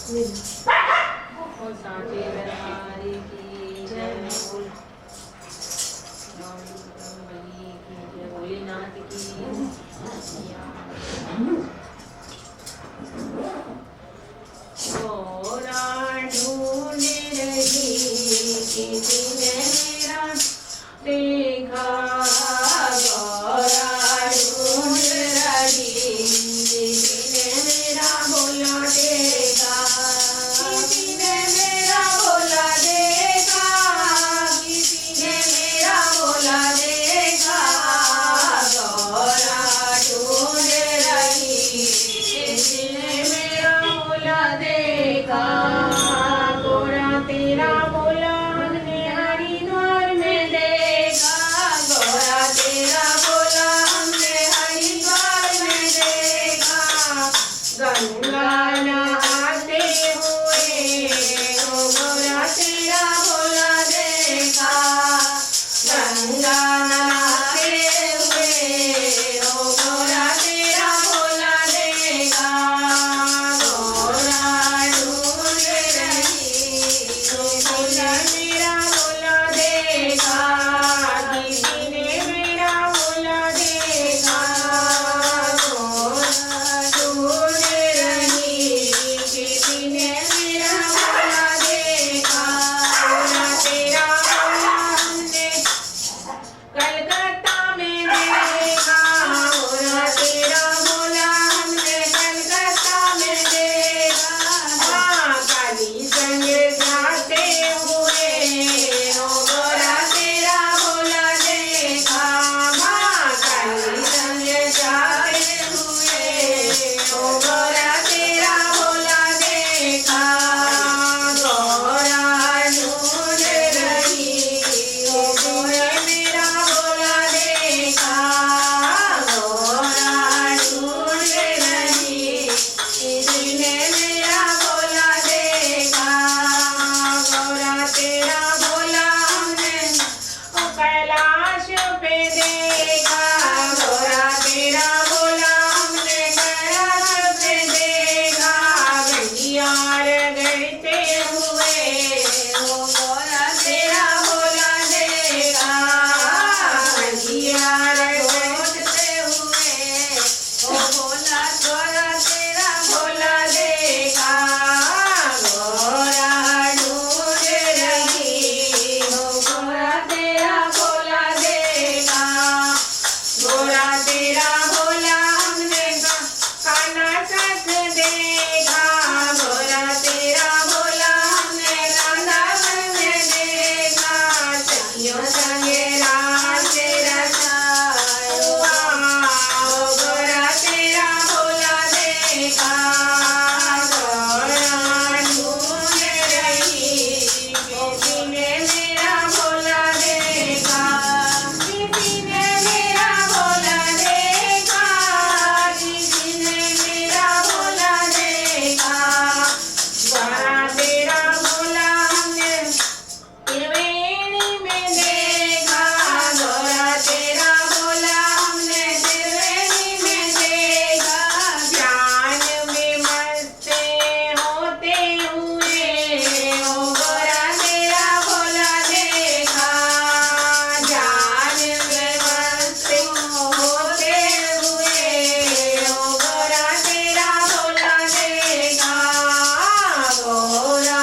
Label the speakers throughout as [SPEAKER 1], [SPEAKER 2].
[SPEAKER 1] और सांचे दरबार की जय। बोल बली की जय, भोलेनाथ की। गोरा ढूंढ रही किसी ने मेरा देखा, गोरा ढूंढ रही किसी ने मेरा भोला देखा, किसी ने मेरा भोला देखा, किसी ने मेरा भोला देखा, गोरा ढूंढ रही किसी ने मेरा भोला देखा। गोरा तेरा भोला हमने हरिद्वार में देखा, गोरा तेरा भोला हमने हरिद्वार में देखा, गंगा नहाते हुए ओ गोरा तेरा भोला देखा, गंगा नहाते हुए ओ गोरा तेरा भोला देखा, गोरा ढूंढ रही किसी ने मेरा भोला देखा, किसी ने मेरा भोला देखा, गोरा ढूंढ रही किसी ने मेरा भोला देखा। गोरा तेरा भोला हमने कलकत्ता में देखा, गोरा तेरा भोला हमने कलकत्ता में देखा, माँ काली संग जाते हुए ओ गोरा तेरा भोला देखा, माँ काली संग जाते हुए ओ गोरा तेरा भोला देखा, गोरा ढूंढ रही ओ गोरे मेरा भोला देखा, गोरा ढूंढ रही किसी ने मेरा भोला देखा, गोरा तेरा भोला हमने ओ कैलाश पे देखा, गोरा तेरा भोला हमने कैलाश पे देखा, गंगियार गढ़ते हुए ओ गोरा तेरा भोला देखा, गंगियार गढ़ते हुए ओ भोला गोरा तेरा भोला देखा, गोरा ढूंढ रही ओ गोरा तेरा भोला देखा, गोरा तेरा भोला हमने काना साथ देखा, गोरा तेरा भोला हमने काना संग देखा, सखियों संगे रात रचाया, ओ गोरा तेरा भोला देखा, गोरा ढूंढ रही किसी ने मेरा भोला देखा, किसी ने मेरा भोला देखा, किसी ने मेरा भोला देखा, गोरा तेरा भोला हमने त्रिवेणी में देखा, गोरा तेरा भोला हमने त्रिवेणी में देखा, ध्यान में मस्त होते हुए ओ गोरा तेरा भोला देखा, ध्यान में मस्त होते हुए ओ गोरा तेरा भोला देखा, गोरा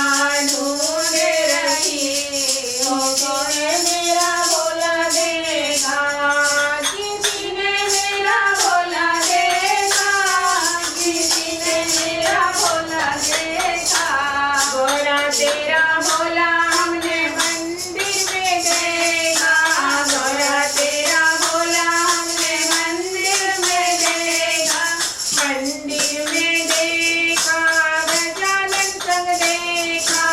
[SPEAKER 1] ढूंढ रही ओ गोरे मेरा भोला देखा, किसी ने मेरा भोला देखा, किसी ने मेरा भोला देखा, गोरा तेरा भोला हमने मंदिर में देखा, गोरा तेरा भोला हमने मंदिर में देखा, मंदिर में देखा, गजानन संग देखा,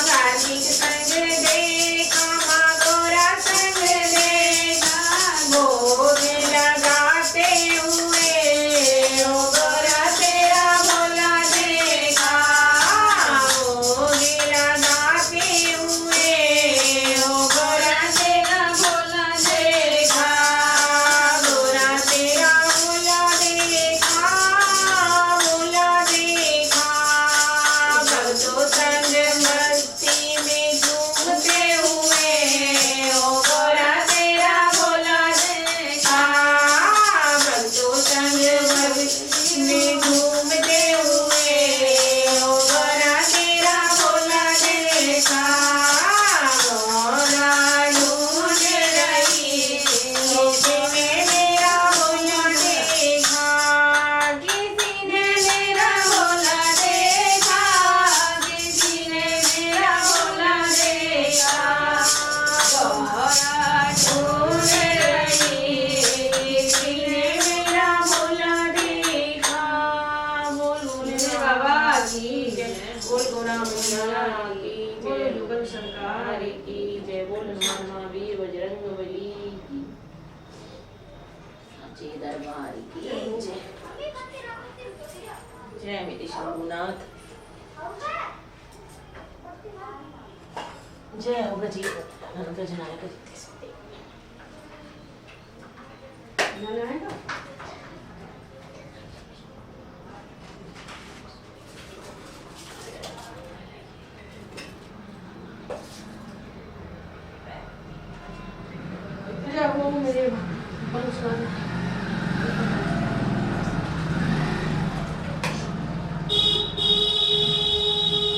[SPEAKER 1] कार्तिक संग देखा, माँ गोरा संग देखा, भोग लगाते हुए ओ गोरा तेरा भोला देखा, भोग लगाते मैया की
[SPEAKER 2] बोलो
[SPEAKER 1] जय।
[SPEAKER 2] युगल सरकार
[SPEAKER 1] की जय। बोल हनुमान महावीर बजरंग बली की। सच्चे दरबार की जय। जय मेरे शंभुनाथ। जय हो गजी गजनायक जी।
[SPEAKER 2] गाना आएगा जय हो मेरे भगवान।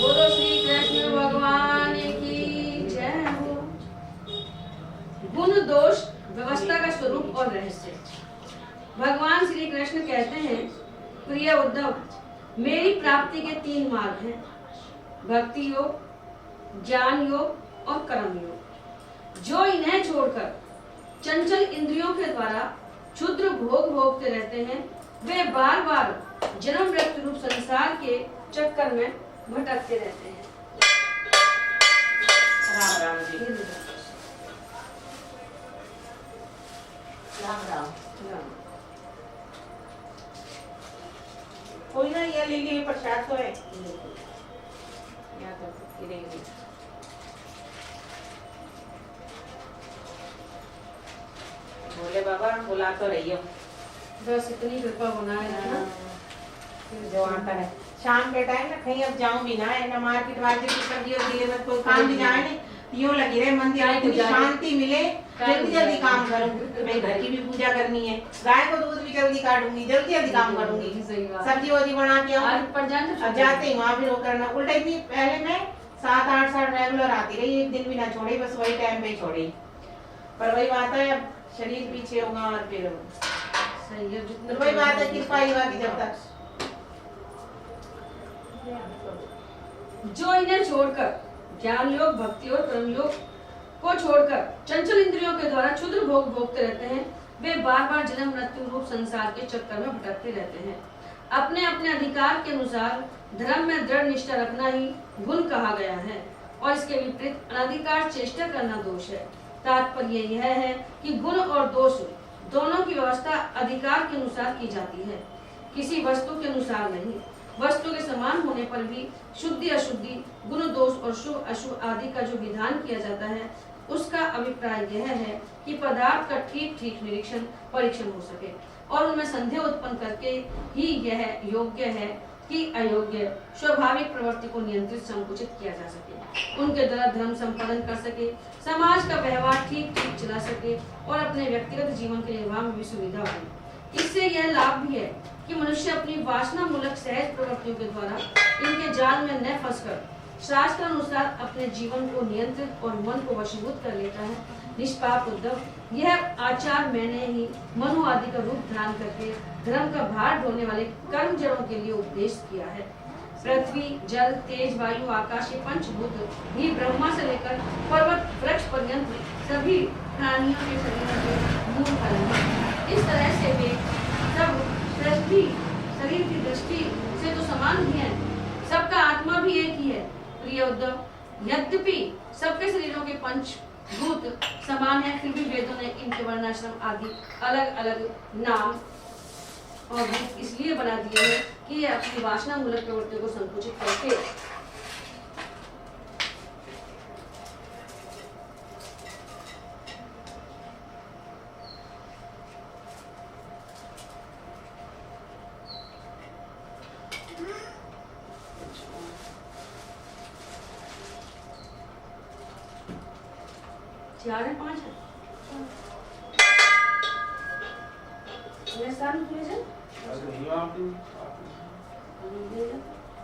[SPEAKER 2] बोलो श्री कृष्ण भगवान की जय हो। गुण दोष व्यवस्था का स्वरूप और रहस्य। भगवान श्री कृष्ण कहते हैं, प्रिय उद्धव, मेरी प्राप्ति के 3 मार्ग हैं, भक्ति योग, ज्ञान योग और कर्म योग। जो इन्हें छोड़कर चंचल इंद्रियों के द्वारा क्षुद्र भोग भोगते रहते हैं, वे बार बार जन्म मृत्यु रूप संसार के चक्कर में भटकते रहते हैं।
[SPEAKER 1] राम राम जी। राम राम। कोई ना, ये ले लीजिए, प्रसाद तो है। यहाँ तो गिरेंगे। बोले बाबा बुला तो रही हो।
[SPEAKER 2] बस इतनी कृपा बनाए रखना।
[SPEAKER 1] जो आता है शाम के टाइम ना कहीं अब जाऊं भी ना, है ना मार्केट वार्केट की सब्जी होती है, मैं कोई काम भी जाए नहीं, यूं लगी रहे मंदिर में, इतनी शांति मिले, जल्दी जल्दी काम करूं। मैं घर की भी पूजा करनी है, गाय को दूध भी जल्दी काटूंगी, जल्दी जल्दी काम करूंगी, सब्जी वब्जी बना के अब जाते ही वहाँ फिर वो करना उल्टा ही। पहले मैं 7-8 साल रेगुलर आती रही, एक दिन भी ना छोड़ी, बस वही टाइम पे छोड़ी। पर वही बात है, अब शरीर पीछे होगा और फिर
[SPEAKER 2] सही है।
[SPEAKER 1] तो वही बात है, कृपा ही बात जब तक।
[SPEAKER 2] जो इन्हें छोड़कर ज्ञान योग, भक्ति और कर्म योग को छोड़कर चंचल इंद्रियों के द्वारा क्षुद्र भोग भोगते रहते हैं, वे बार बार जन्म मृत्यु रूप संसार के चक्कर में भटकते रहते हैं। अपने अपने अधिकार के अनुसार धर्म में दृढ़ निष्ठा रखना ही गुण कहा गया है, और इसके विपरीत अनाधिकार चेष्टा करना दोष है। तात्पर्य यह है कि गुण और दोष दोनों की व्यवस्था अधिकार के अनुसार की जाती है, किसी वस्तु के अनुसार नहीं। वस्तु के समान होने पर भी शुद्धि अशुद्धि, गुण दोष और शुभ अशुभ आदि का जो विधान किया जाता है, उसका अभिप्राय यह है कि पदार्थ का ठीक ठीक निरीक्षण परीक्षण हो सके और उनमें संदेह उत्पन्न करके ही यह योग्य है कि अयोग्य स्वाभाविक प्रवृत्ति को नियंत्रित संकुचित किया जा सके, उनके द्वारा धर्म संपादन कर सके, समाज का व्यवहार ठीक ठीक चला सके और अपने व्यक्तिगत जीवन के निर्वाह में भी सुविधा हो। इससे यह लाभ भी है कि मनुष्य अपनी वासना मूलक सहज प्रवृत्तियों के द्वारा इनके जाल में न फंसकर शास्त्र अनुसार अपने जीवन को नियंत्रित और मन को वशीभूत कर लेता है। निष्पाप उद्धव, यह आचार मैंने ही मनु आदि का रूप धारण करके धर्म का भार ढोने वाले कर्म जड़ों के लिए उपदेश किया है। पृथ्वी, जल, तेज, वायु, आकाश, ये पंचभूत ही ब्रह्मा से लेकर पर्वत वृक्ष पर्यंत सभी प्राणियों के शरीर के मूल फल हैं। इस तरह से वे सब दृष्टि, शरीर की दृष्टि से तो समान ही है, सबका आत्मा भी एक ही है। प्रिय उद्धव, यद्यपि सबके शरीरों के पंचभूत समान है, फिर भी वेदों ने इनके वर्णाश्रम आदि अलग अलग नाम और रूप इसलिए बना दिए हैं कि ये अपनी वासना मूलक प्रवृत्तियों को संकुचित करके चार है, 5 है। मैं सारे पूरे से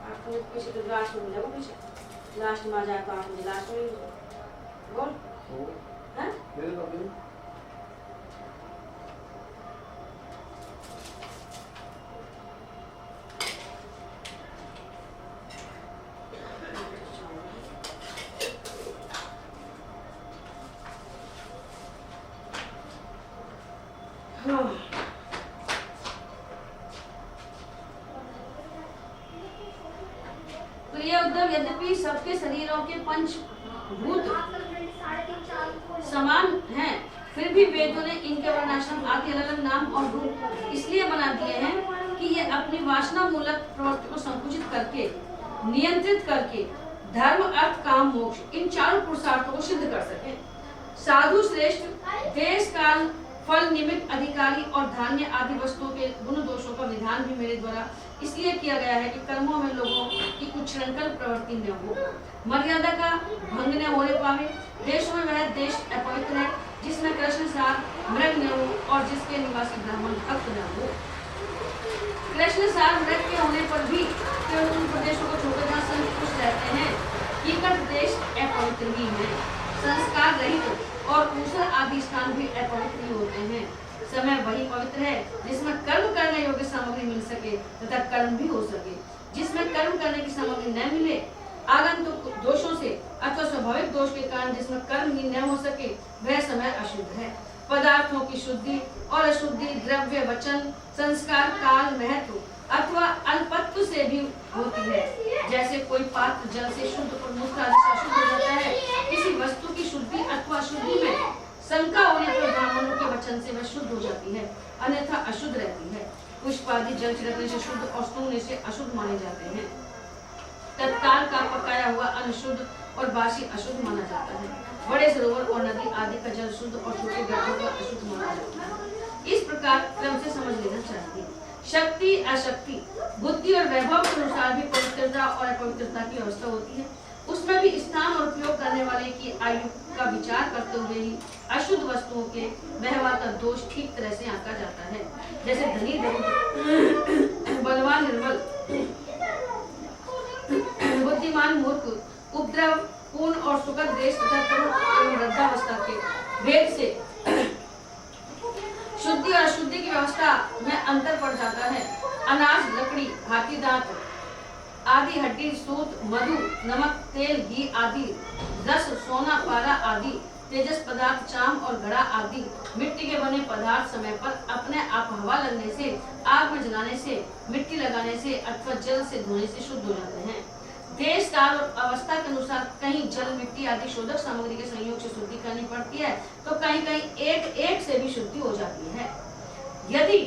[SPEAKER 2] आपको पीछे तो लास्ट में मिलेगा, पीछे लास्ट में आ जाए तो आप मुझे लास्ट में बोल हैं? प्रिय उद्धव, यद्यपि सबके शरीरों के पंचभूत समान हैं, फिर भी वेदों ने इनके वर्णाश्रम आदि अलग अलग नाम और रूप इसलिए बना दिए हैं कि ये अपनी वासना मूलक प्रवृत्ति को संकुचित करके, नियंत्रित करके धर्म, अर्थ, काम, मोक्ष इन चारों पुरुषार्थों को सिद्ध कर सके। साधु श्रेष्ठ देश काल फल निमित्त अधिकारी और धान्य आदि वस्तुओं के गुण दोषों का विधान भी मेरे द्वारा इसलिए किया गया है कि कर्मों में लोगों की उच्छृंखल प्रवृत्ति न हो, मर्यादा का भंग न होने पावे। देशों में वह देश अपवित्र है जिसमें कृष्ण सार मृग न हो और जिसके निवासी ब्राह्मण भक्त न हो। कृष्ण सार मृग के होने पर भी केवल उन प्रदेशों को छोड़कर जहाँ संतुष्ट रहते हैं, कीकट देश अपवित्र ही है। संस्कार रहित और ऊसर आदि स्थान भी अपवित्र ही होते हैं। समय वही पवित्र है जिसमें कर्म करने योग्य सामग्री मिल सके तथा कर्म भी हो सके। जिसमें कर्म करने की सामग्री न मिले, आगंतुक दोषों से अथवा स्वाभाविक दोष के कारण जिसमें कर्म ही न हो सके, वह समय अशुद्ध है। पदार्थों की शुद्धि और अशुद्धि द्रव्य, वचन, संस्कार, काल, महत्व अथवा अल्पत्व से भी होती है। जैसे कोई पात्र जल से शुद्ध और मूत्र आदि से अशुद्ध हो जाता है, किसी वस्तु की शुद्धि अथवा अशुद्धि में शंका होने पर ब्राह्मणों के वचन से वह शुद्ध हो जाती है, अन्यथा अशुद्ध रहती है। पुष्प आदि जल छिड़कने से शुद्ध और सूंघने से अशुद्ध माने जाते हैं। तत्काल का पकाया हुआ अन्न शुद्ध और बासी अशुद्ध माना जाता है। बड़े सरोवर और नदी आदि का जल शुद्ध और छोटे गड्ढों का अशुद्ध माना जाता है। इस प्रकार क्रम से समझ लेना चाहिए। शक्ति, अशक्ति, बुद्धि और वैभव के अनुसार भी पवित्रता और अपवित्रता की अवस्था होती है। उसमें भी स्थान और उपयोग करने वाले की आयु का विचार करते हुए ही अशुद्ध वस्तुओं के व्यवहार का दोष ठीक तरह से आंका जाता है। जैसे धनी दरिद्र, बलवान निर्बल, बुद्धिमान मूर्ख, उपद्रव पूर्ण और सुखद देश तथा तरुण एवं वृद्धावस्था के भेद से शुद्धि और अशुद्धि की व्यवस्था में अंतर पड़ जाता है। अनाज, लकड़ी, हाथी दांत आदि, हड्डी, सूत, मधु, नमक, तेल, घी आदि, रस, सोना, पारा आदि, तेजस पदार्थ, चाम और घड़ा आदि मिट्टी के बने पदार्थ समय पर अपने आप हवा लगने से, आग में जलाने से, मिट्टी लगाने से अथवा जल से धोने से शुद्ध हो जाते हैं। देश काल और अवस्था के अनुसार कहीं जल, मिट्टी आदि शोधक सामग्री के संयोग से शुद्धि करनी पड़ती है, तो कहीं कहीं एक से भी शुद्धि हो जाती है। यदि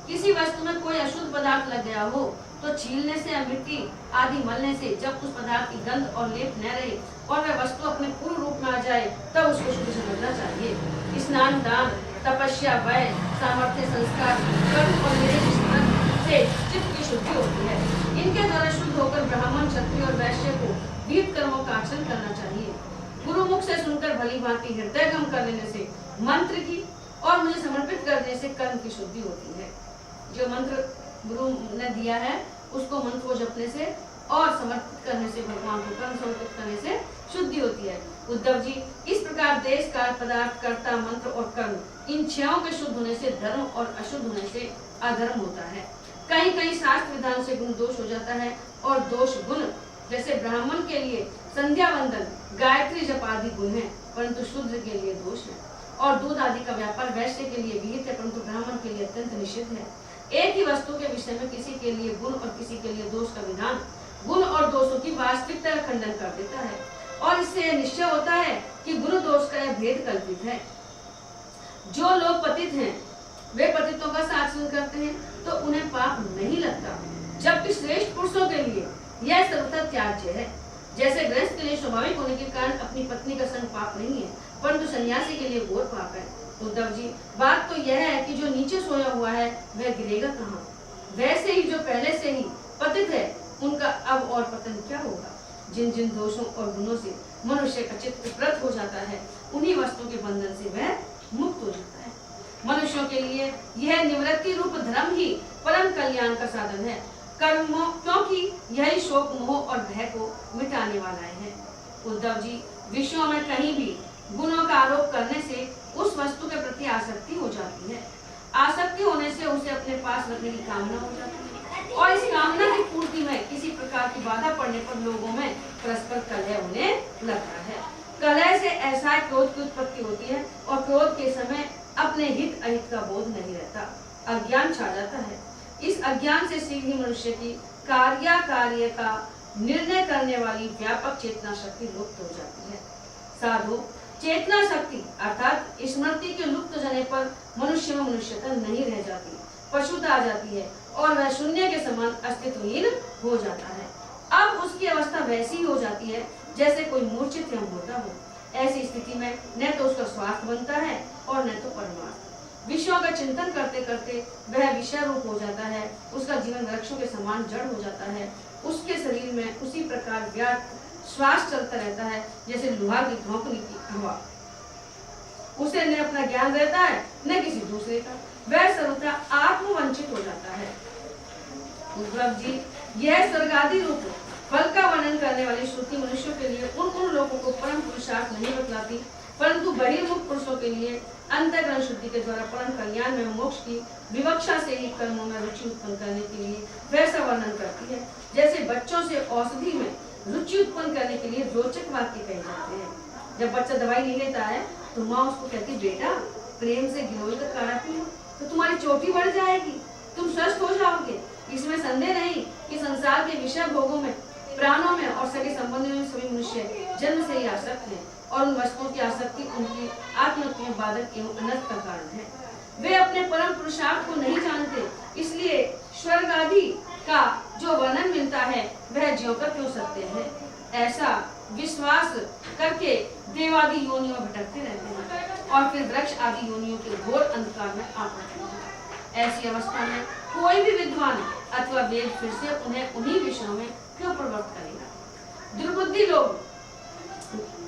[SPEAKER 2] किसी वस्तु में कोई अशुद्ध पदार्थ लग गया हो तो छीलने से या मिट्टी आदि मलने से जब उस पदार्थ की गंध और लेप न रहे और वह वस्तु अपने पूर्ण रूप में आ जाए तब उसको शुद्ध समझना चाहिए। स्नान, दान, तपस्या, वय, सामर्थ्य, संस्कार, कर्म और निवेश से चित्त की शुद्धि होती है। इनके द्वारा शुद्ध होकर ब्राह्मण, क्षत्रिय और वैश्य को विहित कर्मों का आचरण करना चाहिए। गुरु मुख से सुनकर भली भांति हृदयगम कर लेने से, मंत्र की और मुझे समर्पित करने से कर्म की शुद्धि होती है। जो मंत्र गुरु ने दिया है उसको मंत्र को जपने से और समर्पित करने से, भगवान को कर्म समर्पित करने से शुद्धि होती है। उद्धव जी, इस प्रकार देश, काल, पदार्थ, कर्ता, मंत्र और कर्म इन छहों के शुद्ध होने से धर्म और अशुद्ध होने से अधर्म होता है। कहीं कहीं शास्त्र विधान से गुण दोष हो जाता है और दोष गुण, जैसे ब्राह्मण के लिए संध्या वंदन, गायत्री जप आदि गुण है, परंतु शूद्र के लिए दोष है। और दूध आदि का व्यापार वैश्य के लिए विहित है, परंतु ब्राह्मण के लिए अत्यंत निषिद्ध है। एक ही वस्तु के विषय में किसी के लिए गुण और किसी के लिए दोष का विधान गुण और दोषों की वास्तविकता का खंडन कर देता है और इससे यह निश्चय होता है कि गुण दोष का यह भेद कल्पित है। जो लोग पतित हैं वे पतितों का साथ करते हैं तो उन्हें पाप नहीं लगता, जबकि श्रेष्ठ पुरुषों के लिए यह सर्वथा त्याज्य है। जैसे गृहस्थ के लिए स्वाभाविक होने के कारण अपनी पत्नी का संग पाप नहीं है, परंतु सन्यासी के लिए घोर पाप है। उद्धव जी, बात तो यह है कि जो नीचे सोया हुआ है वह गिरेगा कहाँ? वैसे ही जो पहले से ही पतित है उनका अब और पतन क्या होगा? जिन जिन दोषों और गुणों से मनुष्य का चित्त प्रत हो जाता है उन्हीं वस्तुओं के बंधन से वह मुक्त हो जाता है। मनुष्यों के लिए यह निवृत्ति रूप धर्म ही परम कल्याण का साधन है, कर्मों, क्योंकि यही शोक, मोह और भय को मिटाने वाला है। उद्धव जी, विषयों में कहीं भी गुणों का आरोप करने से उस वस्तु के प्रति आसक्ति हो जाती है। आसक्ति होने से उसे अपने पास रखने की कामना हो जाती है और इस कामना की पूर्ति में किसी प्रकार की बाधा पड़ने पर लोगों में परस्पर कलह होने लगता है। कलह से ऐसा क्रोध की उत्पत्ति होती है और क्रोध के समय अपने हित अहित का बोध नहीं रहता, अज्ञान छा जाता है। इस अज्ञान से शीघ्र ही मनुष्य की कार्य का निर्णय करने वाली व्यापक चेतना शक्ति लुप्त हो जाती है। साधु, चेतना शक्ति अर्थात स्मृति के लुप्त जाने पर मनुष्य में मनुष्यता नहीं रह जाती, पशुता आ जाती है और वह शून्य के समान अस्तित्वहीन हो जाता है। अब उसकी अवस्था वैसी हो जाती है जैसे कोई मूर्छित या मुर्दा हो। ऐसी स्थिति में न तो उसका स्वास्थ्य बनता है और न तो परमार्थ। विषयों का चिंतन करते करते वह विषय रूप हो जाता है। उसका जीवन वृक्षों के समान जड़ हो जाता है। उसके शरीर में उसी प्रकार व्यर्थ श्वास चलता रहता है जैसे लोहा की धोखनी की हवा। उसे न अपना ज्ञान रहता है न किसी दूसरे का। वह सर्वथा आत्मवंचित हो जाता है। उद्धव जी, यह स्वर्ग आदि रूप फल का वर्णन करने वाली श्रुति मनुष्यों के लिए उन लोगों को परम पुरुषार्थ नहीं बतलाती, परंतु बहिर्मुख पुरुषों के लिए अंतःकरण शुद्धि के द्वारा परम कल्याण में मोक्ष की विवक्षा से ही कर्मों में रुचि उत्पन्न करने के लिए वैसा वर्णन करती है जैसे बच्चों से औषधि में रुचि उत्पन्न करने के लिए रोचक वाक्य कहे जाते हैं। जब बच्चा दवाई नहीं लेता है तो माँ उसको कहती, बेटा प्रेम से गिलोय का काढ़ा पियो तो तुम्हारी चोटी बढ़ जाएगी, तुम स्वस्थ हो जाओगे। इसमें संदेह नहीं कि संसार के विषय भोगों में, प्राणों में और सगे संबंधों में सभी मनुष्य जन्म से ही आसक्त हैं और उन वस्तुओं की आसक्ति उनकी आत्महत्या में बाधक एवं अनर्थ का कारण है। वे अपने परम पुरुषार्थ को नहीं जानते, इसलिए स्वर्ग आदि का जो वर्णन मिलता है वह ज्यों-का त्यों सत्य है, ऐसा विश्वास करके देवादि योनियों में भटकते रहते हैं और फिर वृक्ष आदि योनियों के घोर अंधकार में आ पड़ते हैं। ऐसी अवस्था में कोई भी विद्वान अथवा वेद फिर से उन्हें उन्हीं विषयों में क्यों प्रवृत्त करेगा। दुर्बुद्धि लोग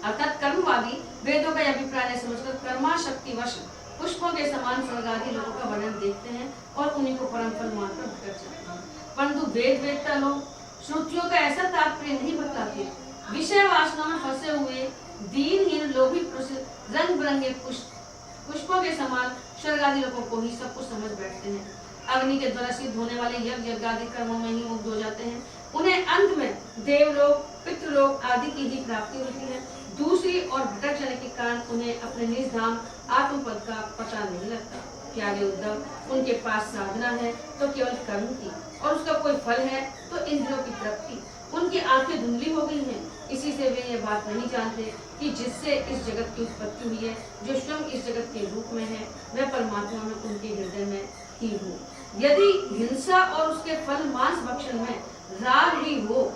[SPEAKER 2] अर्थात कर्मवादी वेदों का अभिप्राय नहीं समझकर कर्माशक्तिवश पुष्पों के समान स्वर्ग आदि लोगों का वर्णन देखते हैं और उन्हीं को परम फल मानकर भटक जाते हैं। परंतु वेदता लोग श्रुतियों का ऐसा तात्पर्य नहीं बतलाते। विषय वासना में फंसे हुए दीनहीन लोभी पुरुष रंग बिरंगे पुष्पों के समान स्वर्ग आदि लोगों को ही सब कुछ समझ बैठते हैं। अग्नि के द्वारा सिद्ध होने वाले यज्ञ आदि कर्मों में ही मुग्ध हो जाते हैं। उन्हें अंत में देवलोक, पितृलोक आदि की ही प्राप्ति होती है। दूसरी और भटक जाने के कारण उन्हें अपने निज धाम आत्मपद का पता नहीं लगता। प्यारे उद्धव, उनके पास साधना है तो केवल कर्म की और उसका कोई फल है तो इंद्रियों की तृप्ति। उनकी आंखें धुंधली हो गई हैं, इसी से वे ये बात नहीं जानते कि जिससे इस जगत की उत्पत्ति हुई है, जो स्वयं इस जगत के रूप में है, वह परमात्मा में उनके हृदय में ही हो। यदि हिंसा और उसके फल मांस भक्षण में राग भी हो,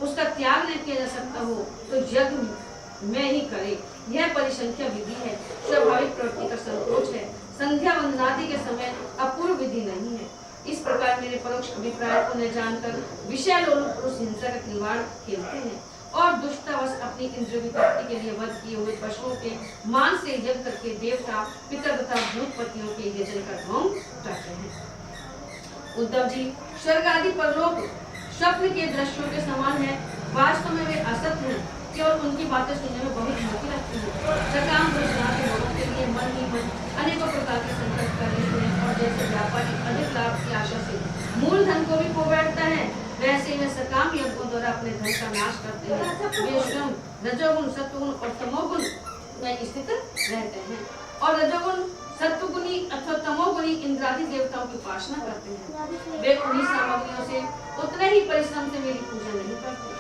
[SPEAKER 2] उसका त्याग नहीं किया जा सकता हो तो यज्ञ में ही करे। यह परिसंख्या विधि है, स्वाभाविक प्रवृत्ति का संकोच है, संध्या वंदनादि के समय अपूर्व विधि नहीं है। इस प्रकार मेरे परोक्ष अभिप्राय को न जानकर विषय लोलुप पुरुष हिंसा का खिलवाड़ खेलते हैं और दुष्टवश अपनी इंद्रियों की तृप्ति के लिए वध किए हुए पशुओं के मांस से यज्ञ करके देवता, पितर तथा भूतपतियों के यजन का ढोंग करते हैं। उद्धव जी, स्वर्ग आदि परलोक स्वप्न के दृश्यों के समान है। वास्तव में वे असत्य हैं, केवल उनकी बातें सुनने में बहुत मोटी लगती है। सकाम पुरुष के लोगों के लिए मन ही मन अनेकों प्रकार के संकट कर लेते हैं और जैसे व्यापारी अधिक लाभ की आशा से मूल धन को भी खो बैठता है, वैसे वे सकाम यज्ञों द्वारा अपने धन का नाश करते हैं। वे स्वयं रजोगुण, सत्वगुण और तमोगुण में स्थित रहते हैं और रजोगुण, सत्वगुणी अथवा तमोगुणी इंद्रादि देवताओं की उपासना करते हैं। वे उन्हीं सामग्रियों से उतने ही परिश्रम से मेरी पूजा नहीं करते।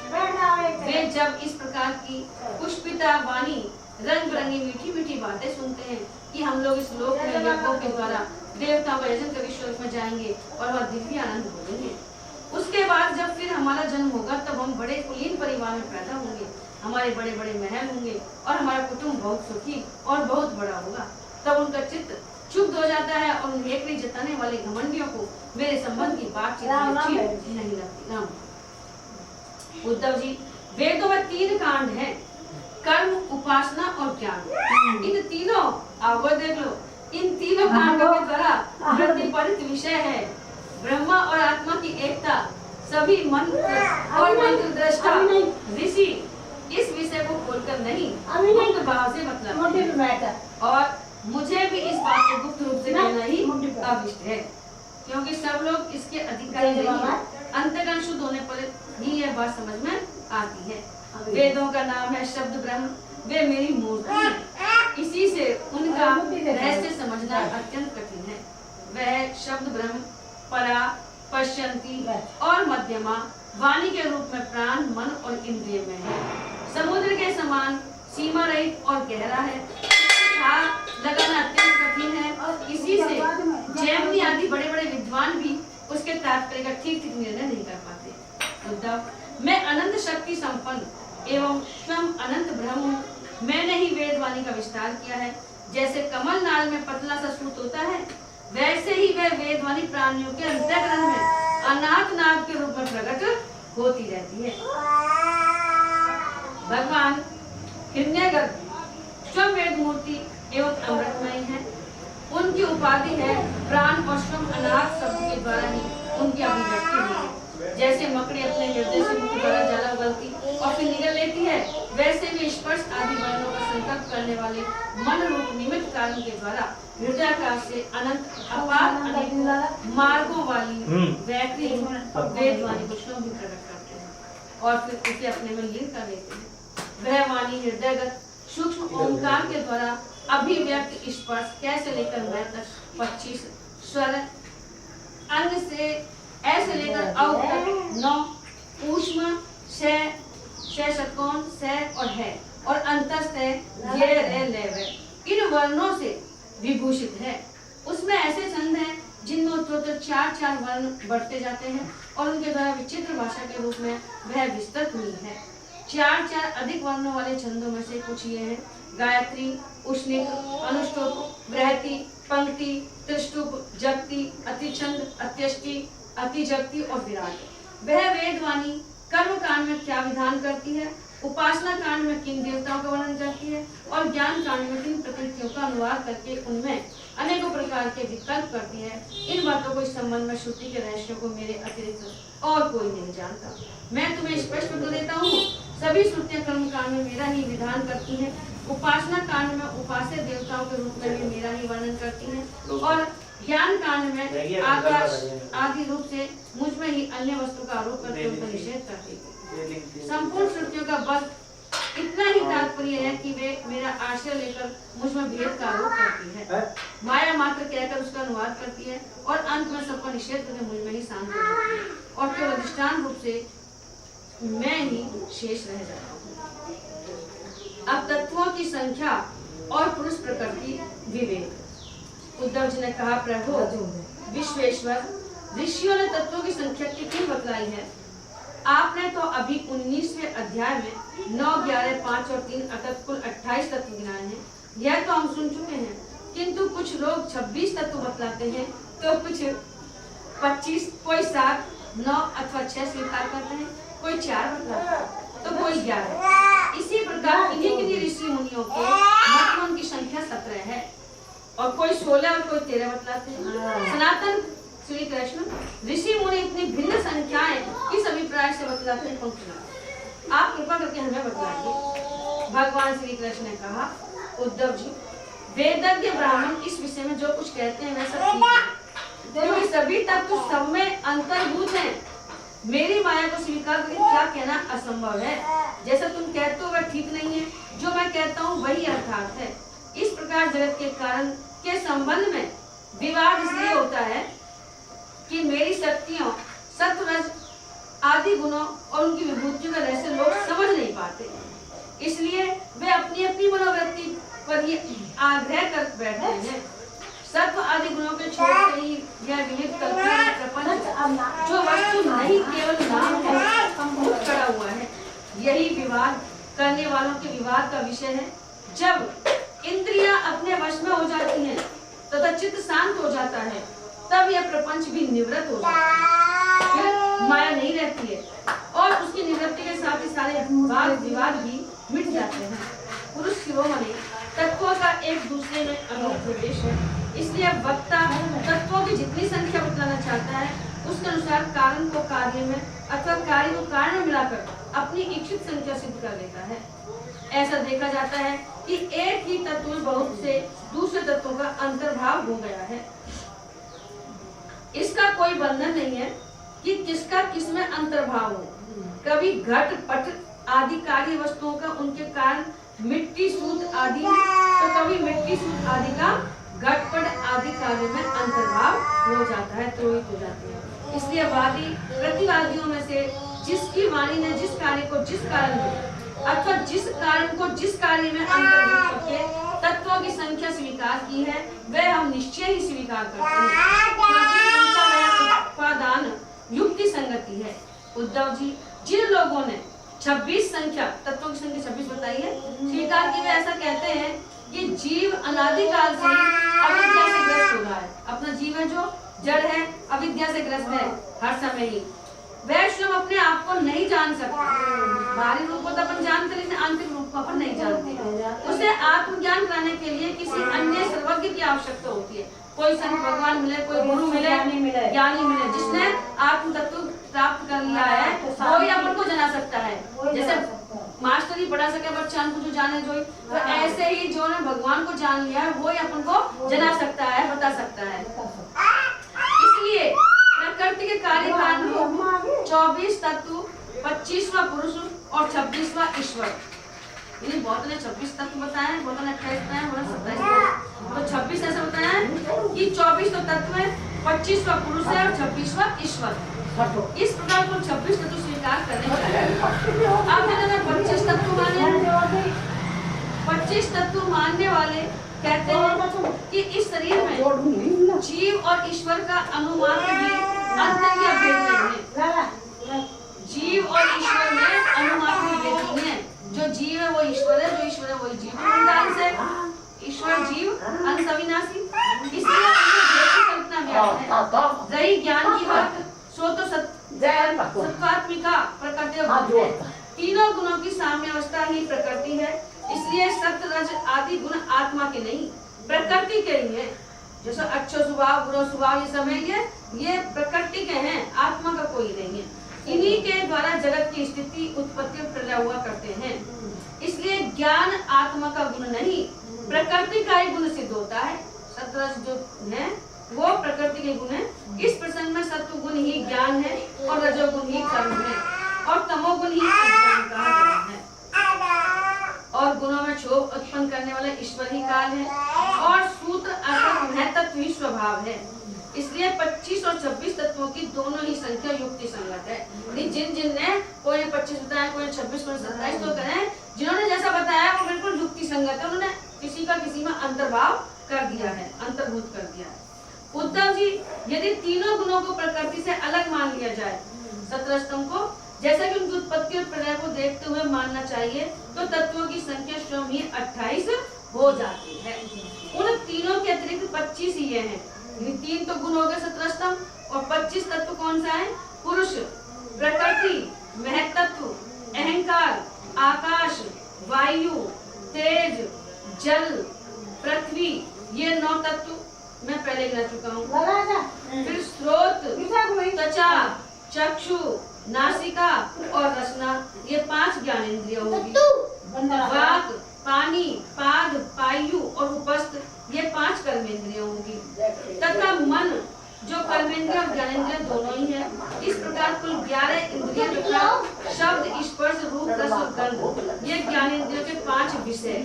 [SPEAKER 2] वे जब इस प्रकार की पुष्पिता वाणी, रंग बिरंगी मीठी मीठी बातें सुनते हैं कि हम लोग इस लोक में यज्ञों के द्वारा देवताओं का यजन करके स्वर्ग में जाएंगे और वह दिव्य आनंद भोगेंगे। उसके बाद जब फिर हमारा जन्म होगा तब हम बड़े कुलीन परिवार में पैदा होंगे, हमारे बड़े बड़े महल होंगे और हमारा कुटुंब बहुत सुखी और बहुत बड़ा होगा। तब उनका चित्त क्षुब्ध हो जाता है और नेकड़ी जताने वाले घमंडियों को मेरे संबंध की बातचीत नहीं लगती। राम उद्धव जी, वेदों में 3 कांड हैं, कर्म, उपासना और ज्ञान। इन तीनों अवगत देख लो, इन तीनों कांडों के द्वारा प्रतिपादित विषय है ब्रह्मा और आत्मा की एकता। सभी मंत्र और मंत्र दृष्टा ऋषि इस विषय को खोलकर नहीं गुप्त भाव से मतलब, और मुझे भी इस बात को गुप्त रूप से कहना ही अभिष्ट है, क्योंकि सब लोग इसके अधिकारी नहीं हैं। अंतःकरण शुद्ध होने पर ही यह बात समझ में आती है। वेदों का नाम है शब्द ब्रह्म, वे मेरी मूर्ति है, इसी से उनका रहस्य समझना अत्यंत कठिन है। वह शब्द ब्रह्म परा, पश्यंती और मध्यमा वाणी के रूप में प्राण, मन और इंद्रिय में है। समुद्र के समान सीमा रहित और गहरा है। हाथ लगाना अत्यंत कठिन है। इसी से जैमिनी आदि बड़े बड़े विद्वान भी उसके तात्पर्य का ठीक ठीक निर्णय नहीं कर पाते। उद्धव, मैं अनंत शक्ति संपन्न एवं स्वयं अनंत ब्रह्म हूँ। मैंने ही वेद वाणी का विस्तार किया है। जैसे कमल नाल में पतला सा सूत होता है, वैसे ही वह वेद वाणी प्राणियों के अंतःकरण में अनाथ नाद के रूप में प्रकट होती रहती है। भगवान हिरण्यगर्भ स्वयं वेद मूर्ति एवं अमृतमय है। उनकी उपाधि है प्राण और स्वयं अनाथ शब्द के द्वारा ही उनकी अभिव्यक्ति होती है। जैसे मकड़ी अपने हृदय से मुख द्वारा ज्वाला उगलती और फिर निगल लेती है, वैसे वे स्पर्श आदि वर्णों का संकल्प करने वाले मन रूप निमित्त कारण के द्वारा हृदयाकाश से अनंत अपार अनेक मार्गों वाली वैखरी वेद वाणी को स्वयं भी प्रकट करते हैं और फिर उसे अपने में लीन कर लेते हैं। वह वाणी हृदयगत सूक्ष्म ओंकार के द्वारा अभिव्यक्त स्पर्श कैसे लेकर मैं तक 25 स्वर अंग से ऐसे लेकर अव तक 9 ऊष्म श षट्कोण स और है और अंतस्थ है ये रे ले वे इन वर्णों से विभूषित है। उसमें ऐसे छंद हैं जिनमें उत्तरोत्तर 4 वर्ण बढ़ते जाते हैं और उनके द्वारा विचित्र भाषा के रूप में वह विस्तृत हुई है। 4 अधिक वर्णों वाले छंदों में से कुछ ये हैं: गायत्री, उष्णिक, अनुष्टुप, बृहति, पंक्ति, त्रिष्टुप, जगति, अतिछंद, अत्यष्टि, अतिजगति और विराट। वह वेदवाणी कर्म कांड में क्या विधान करती है, उपासना कांड में किन देवताओं का वर्णन करती है और ज्ञान कांड में किन प्रकृतियों का अनुवाद करके उनमें अनेकों प्रकार के विकल्प करती है। इन बातों को इस संबंध में श्रुति के रहस्यों को मेरे अतिरिक्त और कोई नहीं जानता। मैं तुम्हें स्पष्ट कर देता हूँ, सभी श्रुतियां कर्म कांड में मेरा ही विधान करती हैं, उपासना कांड में उपास्य देवताओं के रूप में भी मेरा ही वर्णन करती हैं और ज्ञान कांड में आकाश आदि रूप से मुझ में ही अन्य वस्तु का आरोप करके उनका निषेध करती है। संपूर्ण श्रुतियों का बस इतना ही तात्पर्य है कि वे मेरा आश्रय लेकर मुझ में भेद का आरोप करती है, माया मात्र कहकर उसका अनुवाद करती है और अंत में सबका निषेध करके मुझ में ही शांत हो जाती है और केवल अधिष्ठान रूप से मैं ही शेष रह जाता हूँ। अब तत्वों की संख्या और पुरुष प्रकृति विवेक। उद्धव जी ने कहा, प्रभु विश्वेश्वर, ऋषियों ने तत्वों की संख्या कितनी बतलाई है? आपने तो अभी 19वें अध्याय में 9, 11, 5 और 3 अर्थात कुल 28 तत्व गिनाए हैं। यह तो हम सुन चुके हैं, किंतु कुछ लोग 26 तत्व बतलाते हैं तो कुछ 25, कोई 7, 9 अथवा 6 स्वीकार करते हैं, कोई 4 बतलाता है तो कोई 11। इसी प्रकार किन्हीं ऋषि मुनियों के मत में उनकी संख्या 17 है और कोई 16 और कोई 13 बतलाते हैं। सनातन श्री कृष्ण ऋषि मुनि इतनी भिन्न संख्याएं किस अभिप्राय से बतलाते हैं? आप कृपा करके हमें बताइए। भगवान श्री कृष्ण ने कहा, उद्धव जी, वेदज्ञ ब्राह्मण इस विषय में जो कुछ कहते हैं वह सब ठीक है, क्योंकि सभी तत्व सब में अंतर्भूत हैं। मेरी माया को स्वीकार करके क्या कहना असंभव है। जैसा तुम कहते हो वह ठीक नहीं है, जो मैं कहता हूँ वही अर्थात है। इस प्रकार जगत के कारण के संबंध में विवाद इसलिए होता है कि मेरी शक्तियों, सत्वरज आदि गुणों और उनकी विभूतियों का रहस्य लोग समझ नहीं पाते, इसलिए वे अपनी अपनी मनोवृत्ति पर ही आग्रह कर बैठते हैं। सत्व आदि गुणों के छोड़ते ही यह विहित कल्पना प्रपंच जो वस्तु नहीं केवल नाम है मुक्त खड़ा हुआ है। यही विवाद करने वालों के विवाद का विषय है। जब इंद्रियां अपने वश में हो जाती हैं तथा चित्त शांत हो जाता है, तब यह प्रपंच भी निवृत्त हो जाता है, फिर माया नहीं रहती है और उसकी निवृत्ति के साथ ही सारे वाद विवाद भी मिट जाते हैं। पुरुष शिरोमणि तत्वों का एक दूसरे में अनूठ प्रवेश है, इसलिए वक्ता तत्वों की जितनी संख्या बतलाना चाहता है उसके अनुसार कारण को कार्य में अथवा कार्य को कारण में मिलाकर अपनी इच्छित संख्या सिद्ध कर लेता है। ऐसा देखा जाता है कि एक ही तत्व बहुत से दूसरे तत्वों का अंतर्भाव हो गया है। इसका कोई बंधन नहीं है कि किसका किसमें अंतर्भाव हो। कभी घट पट आदि कार्य वस्तुओं का उनके कारण मिट्टी सूत आदि, तो कभी मिट्टी सूत आदि का घटपट आदि कार्य में अंतर्भाव हो जाता है, त्रोहित हो जाते हैं। इसलिए वादी प्रतिवादियों में से जिसकी वाणी ने जिस कार्य को जिस कारण में अथवा जिस कारण को जिस कार्य में अंतर्भूत करके तत्वों की संख्या स्वीकार की है, वह हम निश्चय ही स्वीकार करते हैं, क्योंकि उनका वह उपादान युक्ति संगति है। उद्धव जी, जिन लोगों ने 26 संख्या, तत्वों की संख्या 26 बताई है, स्वीकार की, वे ऐसा कहते हैं कि जीव अनादिकाल से अविद्या से ग्रस्त हो रहा है। अपना जीव है जो जड़ है, अविद्या से ग्रस्त है हर समय ही। वह स्वयं अपने आप को नहीं जान सकता। बाहरी रूप को तो अपन जानते, लेकिन आंतरिक रूप को अपन नहीं जानते। उसे आत्मज्ञान कराने के लिए किसी अन्य सर्वज्ञ की आवश्यकता होती है। कोई संत भगवान मिले, कोई गुरु मिले, ज्ञानी मिले, जिसने आत्म तत्व प्राप्त कर लिया है, वो ही अपन को जना सकता है। जैसे मास्टर ही पढ़ा सके बच्चा को जो जाने जो, तो ऐसे ही जो ने भगवान को जान लिया है, वो ही अपन को जना सकता है, बता सकता है। इसलिए प्रकृति के कार्य कारण 24 तत्व, 25वां पुरुष और 26वां ईश्वर। बहुत ने 26 तत्व बताए, बहुत ने 28 बताए, बहुत ने 27। तो 26 ऐसे बताया है कि 24 तो तत्व है, 25वां पुरुष है और 26वां ईश्वर। इस प्रकार को 26 तत्व स्वीकार करने चाहिए। अब इन्होंने 25 तत्व माने, 25 तत्व मानने वाले कहते हैं कि इस शरीर में जीव और ईश्वर का अनुमान भी अंतर या भेद नहीं है। जीव और ईश्वर में अनुमान भी भेद नहीं है। जो जीव है वो ईश्वर है, जो ईश्वर है वही जीव है। ईश्वर जीव अंश अविनाशी, इसलिए कल्पना व्याप्त है। रही ज्ञान की बात, सो तो सत्वात्मिका प्रकृति है। तीनों गुणों की साम्य अवस्था ही प्रकृति है, इसलिए सत्य रज आदि गुण आत्मा के नहीं प्रकृति के ही है। जैसे अच्छो स्वभाव, बुरा स्वभाव, ये सब है, ये प्रकृति के हैं, आत्मा का कोई नहीं है। इन्हीं के द्वारा जगत की स्थिति, उत्पत्ति और प्रलय हुआ करते हैं। इसलिए ज्ञान आत्मा का गुण नहीं, प्रकृति का ही गुण सिद्ध होता है। सत्वरज जो है वो प्रकृति के गुण है। इस प्रसंग में सत्व गुण ही ज्ञान है और रजोगुण ही कर्म है और तमोगुण ही अज्ञान कहा गया है। और गुणों में क्षोभ उत्पन्न करने वाला ईश्वर ही काल है और सूत्र अर्थात महत्त्व ही स्वभाव है। इसलिए 25 और 26 तत्वों की दोनों ही संख्या युक्ति संगत है। जिन ने कोई ने 25 बताया, कोई ने 26, कोई ने 27, तो करें जिन्होंने जैसा बताया वो बिल्कुल युक्ति संगत है। उन्होंने किसी का किसी में अंतर्भाव कर दिया है, अंतर्भूत कर दिया है। उद्धव जी, यदि तीनों गुणों को प्रकृति से अलग मान लिया जाए, सत्रस्तम को जैसा कि उनकी उत्पत्ति और प्रलय को देखते हुए मानना चाहिए, तो तत्वों की संख्या स्वयं ही 28 हो जाती है। उन तीनों के अतिरिक्त 25 ही हैं। 3 तो गुण हो गए सत्रस्तम, और 25 तत्व कौन सा है? पुरुष, प्रकृति, महत्त्व, अहंकार, आकाश, वायु, तेज, जल, पृथ्वी, ये 9 तत्व मैं पहले गिना चुका हूँ। फिर स्रोत, त्वचा, चक्षु, नासिका और रसना, ये 5 ज्ञानेंद्रिय होगी। वाक, पानी, पाद, पायु और उपस्थ, ये 5 कर्मेंद्रिय होंगी। तथा मन, जो कर्मेंद्रिय और ज्ञानेंद्रिय दोनों ही है। इस प्रकार कुल 11 इंद्रिय तथा शब्द, स्पर्श, रूप, रस और गंध, ये ज्ञानेंद्रियों के 5 विषय।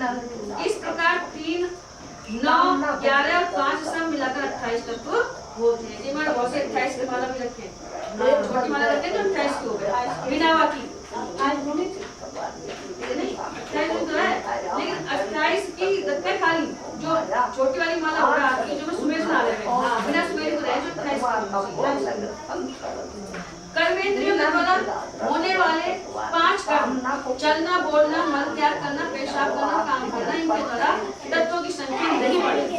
[SPEAKER 2] इस प्रकार 3, 9, 11 और 5 सब मिलाकर 28 तत्व होते हैं। जी मैंने बहुत से 28 की माला भी रखे, छोटी माला रखे जो 28 की हो गए, बिना बाकी नहीं 28 तो है, लेकिन 28 की रखे खाली जो छोटी वाली माला हो रहा है, जो मैं सुबह सुना रहे हैं, बिना सुबह को रहे जो 28 कर्मेंद्रियों के द्वारा होने वाले 5 कर्म, चलना, बोलना, मल त्याग करना, पेशाब करना, काम करना, इनके द्वारा तत्वों की संख्या नहीं बढ़ेगी।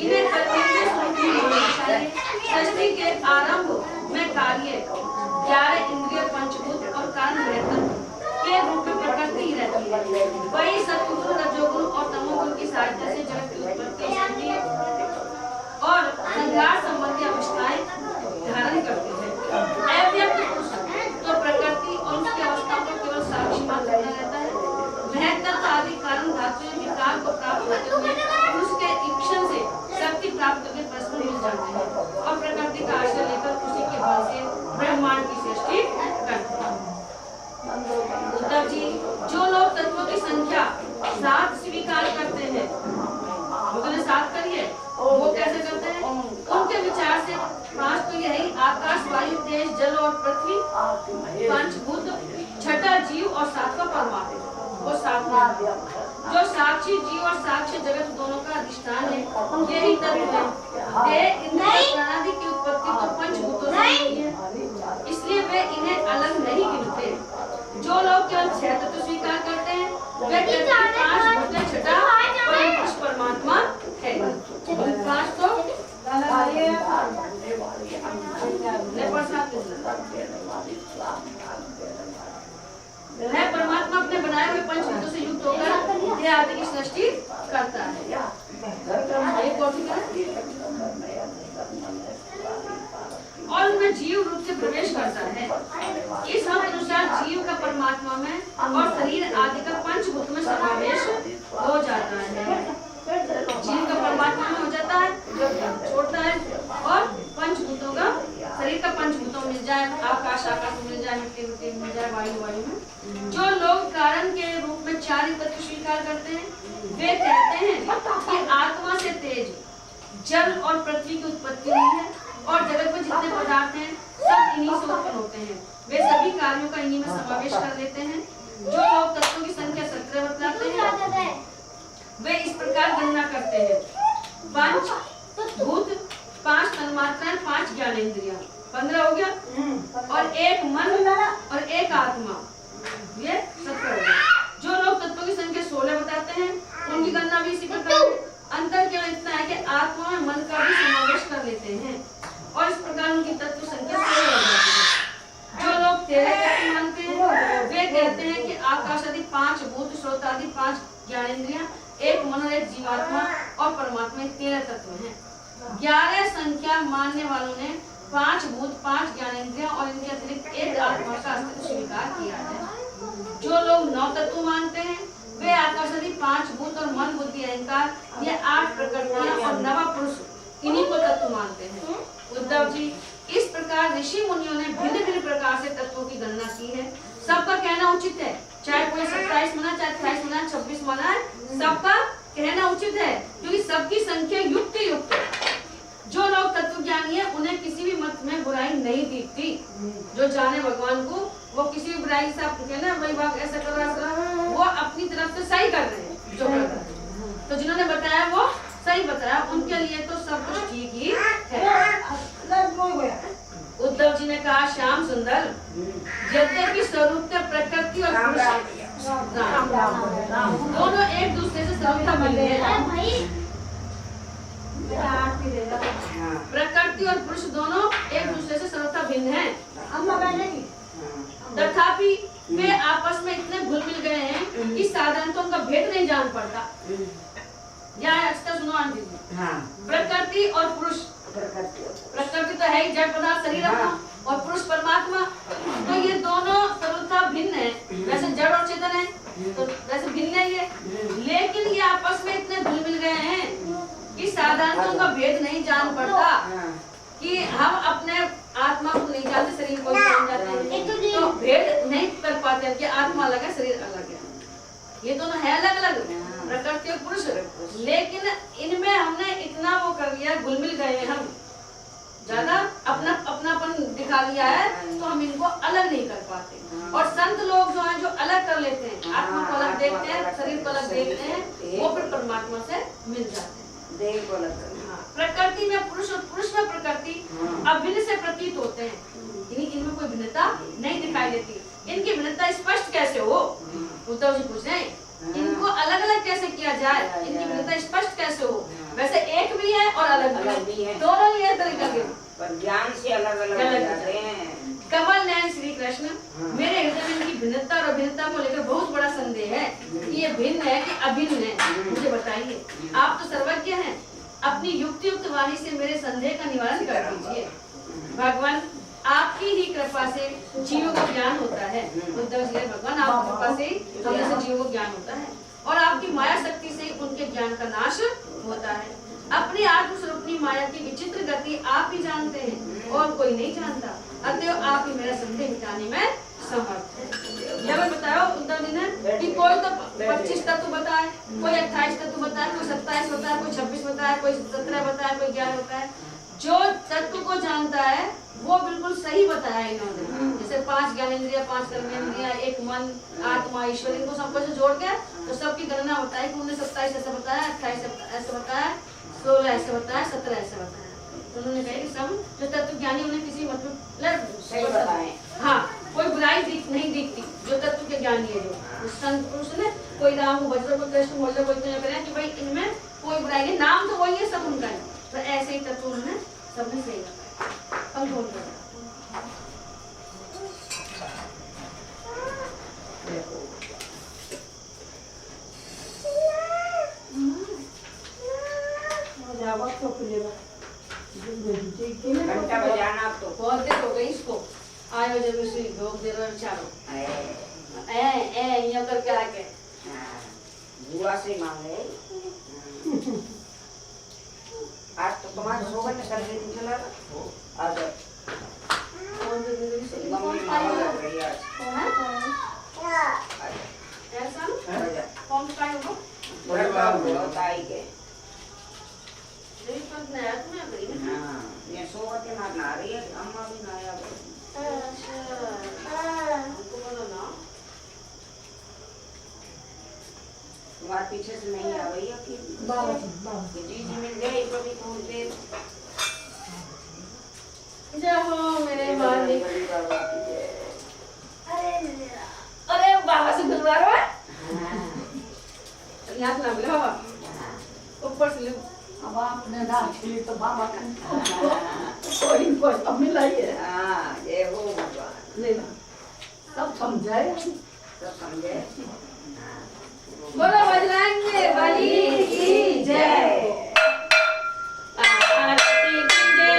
[SPEAKER 2] इन्हें कर्मेंद्रिय स्वरूप में होना चाहिए। सृष्टि के आरंभ में कार्य 11 इंद्रिय, पंचभूत और कारण के रूप में प्रकृति ही रहती है। वही सत्वगुण, रजोगुण और तमोगुण की सहायता से जगत की उत्पत्ति, स्थिति और संघार संबंधी अवस्थाएं धारण करते हैं। अव्यक्त पुरुष तो प्रकृति और उसकी अवस्था को केवल साक्षी मात्र रहता है। महत्त्व आदि कारण धातु विकार को प्राप्त होते हुए उसके इच्छा से शक्ति प्राप्त करके परस्पर मिल जाते हैं और प्रकृति का आश्रय लेकर उसी के बल से ब्रह्मांड की सृष्टि करते हैं। उद्धव जी, जो लोग तत्वों की संख्या 7 स्वीकार करते हैं, वो तो 7 करिए, वो कैसे करते हैं? उनके विचार से पांच तो यही आकाश, वायु, तेज, जल और पृथ्वी, पंचभूत, छठा जीव और सातवां परमात्मा। वो सातवां जो साक्षी जीव और साक्षी जगत दोनों का अधिष्ठान है, यही तत्व है। देह, इंद्रिय, प्राणादि की उत्पत्ति तो पंचभूतों से हुई है, इसलिए वे इन्हें अलग नहीं गिनते। जो लोग केवल छह तत्व स्वीकार करते हैं वे कहते हैं पांच भूत छठा परम पुरुष परमात्मा है। पांच तो है परमात्मा अपने बनाए हुए पंचभूतों से युक्त होकर देह आदि की सृष्टि करता है। और उनमें जीव रूप से प्रवेश करता है। इस मत अनुसार जीव का परमात्मा में और शरीर आदि का पंचभूत में समावेश हो जाता है। जीव का परमात्मा में हो जाता है, जो छोड़ता है, और पंचभूतों का शरीर का पंचभूतों में मिल जाए, आकाश आकाश में मिल जाए, मिट्टी मिट्टी में मिल जाए, वायु वायु में। जो लोग कारण के रूप में चार ही तत्व स्वीकार करते हैं वे कहते हैं कि आत्मा से तेज, जल और पृथ्वी की उत्पत्ति हुई है और जगत में जितने पदार्थ हैं सब इन्हीं से उत्पन्न होते हैं। वे सभी कार्यों का इन्हीं में समावेश कर लेते हैं। जो लोग तत्वों की संख्या 17 बतलाते हैं वे इस प्रकार गणना करते हैं: पंच भूत, 5 तन्मात्राएं, 5 ज्ञानेंद्रियां, 15 हो गया, और एक मन और एक आत्मा, ये 17 हो गया। जो लोग तत्वों की संख्या 16 बताते हैं उनकी गणना भी इसी प्रकार है। अंतर केवल इतना है कि आत्मा में मन का भी समावेश कर लेते हैं और इस प्रकार उनकी तत्व संख्या 16 हो जाती है। जो लोग 13 तत्व मानते हैं वे कहते हैं कि आकाश आदि 5 भूत, श्रोत आदि 5 ज्ञानेंद्रियां, एक मन और एक जीवात्मा और परमात्मा 13 तत्व हैं। 11 संख्या मानने वालों ने 5 भूत, 5 ज्ञानेंद्रियां और इनके अतिरिक्त एक आत्मा का अस्तित्व स्वीकार किया है। जो लोग 9 तत्व मानते हैं वे आकाश आदि 5 भूत और मन, बुद्धि, अहंकार, ये 8 प्रकृतियां और नव पुरुष इन्हीं को तत्व मानते हैं। उद्धव जी, इस प्रकार ऋषि मुनियों ने भिन्न भिन्न प्रकार से तत्वों की गणना की है। सबका कहना उचित है, चाहे कोई 27 माना, चाहे 28 माना, 26 माना है, सबका कहना उचित है क्योंकि सबकी संख्या युक्त युक्त है। जो लोग तत्वज्ञानी है उन्हें किसी भी मत में बुराई नहीं दिखती। जो जाने भगवान को वो किसी भी बुराई से आप कहना वही बात ऐसा कर रहा है, वो अपनी तरफ से सही कर रहे हैं जो कर रहे हैं। तो जिन्होंने बताया वो सही बताया, उनके लिए तो सब कुछ ठीक ही है। उद्धव जी ने कहा, श्याम सुंदर, यद्यपि स्वरूप प्रकृति और पुरुष दोनों एक दूसरे से स्वरूप मिलते हैं, प्रकृति और पुरुष दोनों एक दूसरे से सर्वथा भिन्न हैं, तथापि वे आपस में इतने घुल मिल गए हैं कि साधारणतः उनका भेद नहीं जान पड़ता। अच्छा सुनो आंटी जी, प्रकृति और पुरुष, प्रकृति तो है ही जड़ पदार्थ शरीर अपना, और पुरुष परमात्मा, तो ये दोनों सर्वथा भिन्न है। वैसे जड़ और चेतन है तो वैसे भिन्न ही है, लेकिन ये आपस में इतने घुल मिल गए हैं कि साधारणतः उनका भेद नहीं जान पड़ता। कि हम अपने आत्मा को नहीं जानते, शरीर को जान जाते हैं, तो भेद नहीं कर पाते कि आत्मा अलग है शरीर अलग है। ये दोनों है अलग अलग, प्रकृति और पुरुष, लेकिन इनमें हमने इतना वो कर लिया, घुल मिल गए हैं, हम ज्यादा अपनापन दिखा लिया है, तो हम इनको अलग नहीं कर पाते। और संत लोग जो हैं जो अलग कर लेते हैं, आत्मा को अलग देखते हैं, शरीर को अलग देखते हैं, वो फिर परमात्मा से मिल जाते हैं। प्रकृति में पुरुष और पुरुष में प्रकृति अभिन्न से प्रतीत होते हैं, इनमें कोई भिन्नता नहीं दिखाई देती। इनकी भिन्नता स्पष्ट कैसे हो? उद्धव जी पूछ रहे हैं, इनको अलग अलग कैसे किया जाए, इनकी भिन्नता स्पष्ट कैसे हो? वैसे एक भी है और अलग भी है, दोनों ही तरीका के
[SPEAKER 3] पर ज्ञान से अलग अलग हो जाते हैं।
[SPEAKER 2] कमल नयन श्री कृष्ण, मेरे हृदय में इनकी भिन्नता और अभिन्नता को लेकर बहुत बड़ा संदेह है कि ये भिन्न है कि अभिन्न है, मुझे बताइए। आप तो सर्वज्ञ हैं, अपनी युक्त वाणी से मेरे संदेह का निवारण कर दीजिए। भगवान, आपकी ही कृपा से जीवों को ज्ञान होता है। उद्धव जी, भगवान आपकी कृपा से हम जैसे जीवों को ज्ञान होता है और आपकी माया शक्ति से उनके ज्ञान का नाश होता है। अपनी आत्मस्वरूपी माया की विचित्र गति आप ही जानते हैं और कोई नहीं जानता, अतएव आप ही मेरा संदेह मिटाने में समर्थ है। यह बताओ उद्धव जी ने कि कोई तो 25 तत्व बताए, कोई 28 तत्व बताए, कोई 27 बताए, कोई 26 बताए, कोई 17 बताए, कोई 11 बताए। जो तत्व को जानता है वो बिल्कुल सही बताया इन्होंने। जैसे 5 ज्ञानेंद्रिय, 5 कर्मेंद्रिय, एक मन, आत्मा, ईश्वर, इनको सबको से जोड़ के तो सबकी गणना होता है कि उन्होंने 27 ऐसे बताया, 28 ऐसे बताया, 16 ऐसे बताया, 17 ऐसे बताया। तो उन्होंने कहा कि सब जो तत्व ज्ञानी उन्हें किसी मतलब
[SPEAKER 3] सही बताएं।
[SPEAKER 2] हाँ, कोई बुराई नहीं दिखती जो तत्व के ज्ञानी है। जो संत पुरुष ने कोई राम को भजो, कोई कृष्ण को भजो, कोई तो ये करें कि भाई इनमें कोई बुराई नहीं, नाम तो वही है, सब उनका है। तो ऐसे ही तत्व उन्होंने सबने सही बताया। हम कौन बताया?
[SPEAKER 3] घंटा बजाना अब तो
[SPEAKER 2] बहुत देर हो गई इसको। आए जब इसी भोग दे रहे चारों ये करके आके
[SPEAKER 3] बुआ से मांगे। आज तो तुम्हारे सोबत में कर दिन चला आज मम्मी मामा लग रही है
[SPEAKER 2] ऐसा
[SPEAKER 3] आज
[SPEAKER 2] कौन सा होगा?
[SPEAKER 3] बड़ा होता है के
[SPEAKER 2] नहीं पंत नया तुम्हें करी ना।
[SPEAKER 3] हां ये सोबत के मार ना रही है अम्मा भी ना आया।
[SPEAKER 2] अच्छा हमको बोलो ना
[SPEAKER 3] तुम्हारे पीछे से नहीं आ रही है कि जी जी मिल गए तो भी पहुंच गए।
[SPEAKER 2] जाओ मेरे मालिक।
[SPEAKER 3] बड़ी बाबा की जय।
[SPEAKER 2] अरे बाबा से गुरुवार है। यहाँ से ना मिले बाबा, ऊपर से ले।
[SPEAKER 4] अब आपने नाच के लिए तो बाबा कोई तो मिला ही है।
[SPEAKER 3] हाँ ये हो भगवान
[SPEAKER 4] ले ला, सब समझाए,
[SPEAKER 3] सब समझे।
[SPEAKER 2] बोलो बजरंग बली की जय। आरती की जय।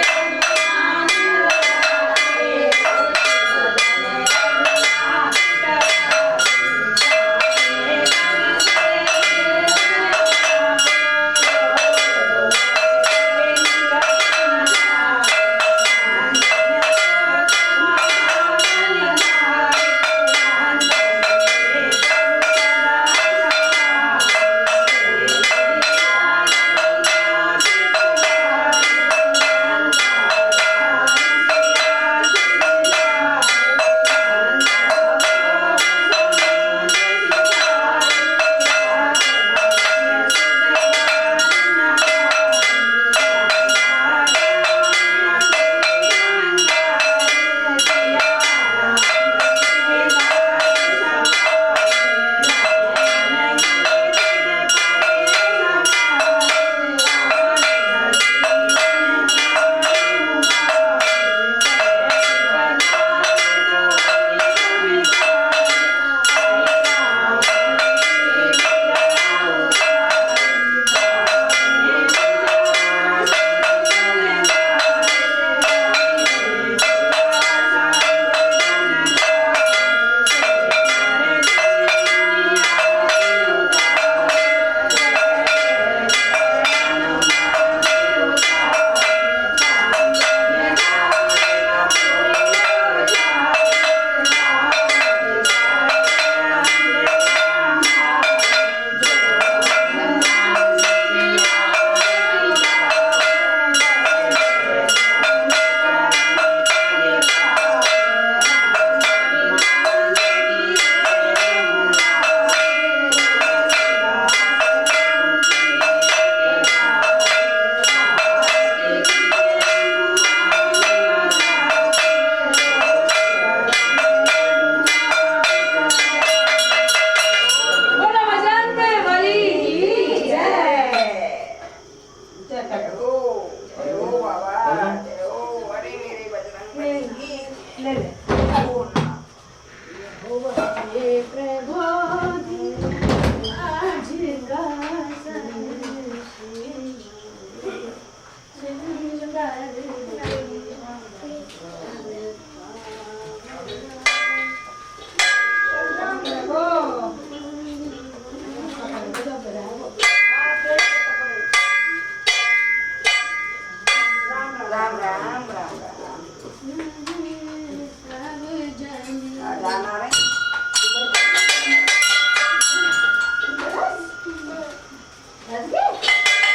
[SPEAKER 3] जाना रे
[SPEAKER 4] Let's go.